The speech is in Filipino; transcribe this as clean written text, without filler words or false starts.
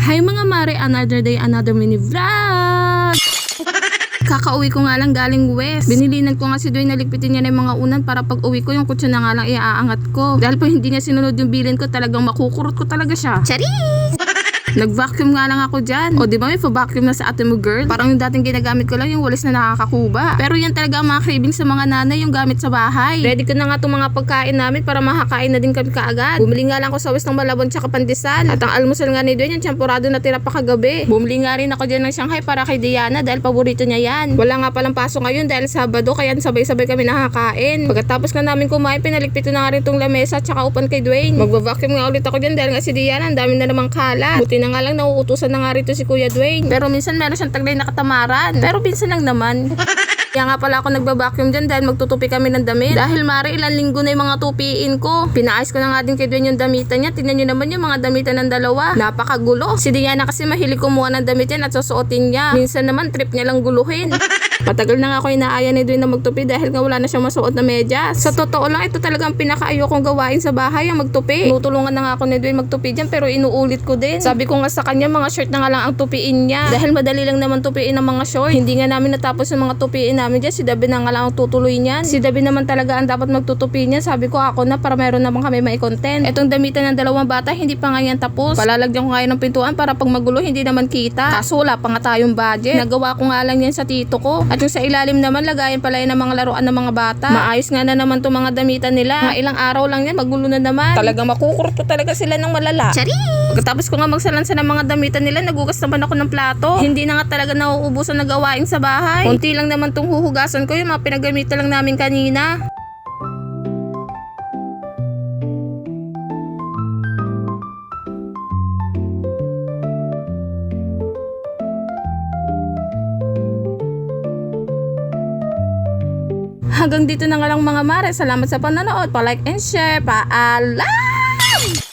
Hi mga mare, another day, another mini vlog! Kakauwi ko nga lang galing West. Binilinan ko nga si Dwayne na ligpitin niya na yung mga unan para pag uwi ko yung kutsa na nga lang iaangat ko. Dahil po hindi niya sinunod yung bilin ko, talagang makukurot ko talaga siya. Charis! Nag-vacuum nga lang ako dyan. O diba may pa-vacuum na sa ate mo girl? Parang yung dating ginagamit ko lang yung walis na nakakakuba. Pero yan talaga ang mga cravings sa mga nanay, yung gamit sa bahay. Ready ko na nga itong mga pagkain namin para makakain na din kami kaagad. Bumili nga lang ako sa West ng Malabon tsaka pandesal. At ang almusal nga ni Dwayne yung champurado na tira pa kagabi. Bumili nga rin ako dyan ng Shanghai para kay Diana dahil paborito niya yan. Wala nga palang pasok ngayon dahil Sabado kaya sabay-sabay kami nakakain. Pagkatapos nga namin kumain, pinaligpit ko na nga rin itong lamesa tsaka upan kay Dwayne. Magva-vacuum nga ulit ako dyan dahil nga si Diana ang dami na namang kalat. Buti na nga lang nauutusan na nga rito si Kuya Dwayne. Pero minsan meron siyang taglay na katamaran. Pero minsan lang naman. Kaya nga pala ako nagba-vacuum dyan dahil magtutupi kami ng damit. Dahil mare ilang linggo na yung mga tupiin ko. Pinaayos ko na nga din kay Dwayne yung damitan niya. Tingnan nyo naman yung mga damitan ng dalawa. Napakagulo. Si Diana kasi mahilig kumuha ng damit yan at susuotin niya. Minsan naman trip niya lang guluhin. Matagal na nga ako inaaya ni Dwayne na magtupi dahil nga wala na siyang masuot na medyas. Sa totoo lang, ito talaga ang pinaka-ayokong gawain sa bahay, ang magtupi. Tutulungan na nga ako ni Dwayne magtupi dyan pero inuulit ko din. Sabi ko nga sa kanya, mga short na nga lang ang tupiin niya. Dahil madali lang naman tupiin ang mga short. Hindi nga namin natapos yung mga tupiin namin dyan. Si Dabi na nga lang ang tutuloy niyan. Si Dabi naman talaga ang dapat magtutupi niyan. Sabi ko ako na para meron naman kami mai-content. Etong damitan ng dalawang bata, hindi pa nga yan tapos. Palalagyan ko nga yan ng pintuan para pag magulo hindi naman kita. Kaso wala pa nga tayong budget. Nagawa ko nga lang yan sa tito ko. At yung sa ilalim naman, lagayan pala yan ng mga laruan ng mga bata. Maayos nga na naman itong mga damitan nila. Mga ilang araw lang yan, magulo na naman. Talagang makukurot ko talaga sila ng malala. Charis! Pagkatapos ko nga magsalansa ng mga damitan nila, nagugas naman ako ng plato. Hindi na nga talaga nauubusan na gawain sa bahay. Kunti lang naman itong huhugasan ko, yung mga pinagamitan lang namin kanina. Hanggang dito na nga lang mga mare. Salamat sa panonood. Pa-like and share. Paalam!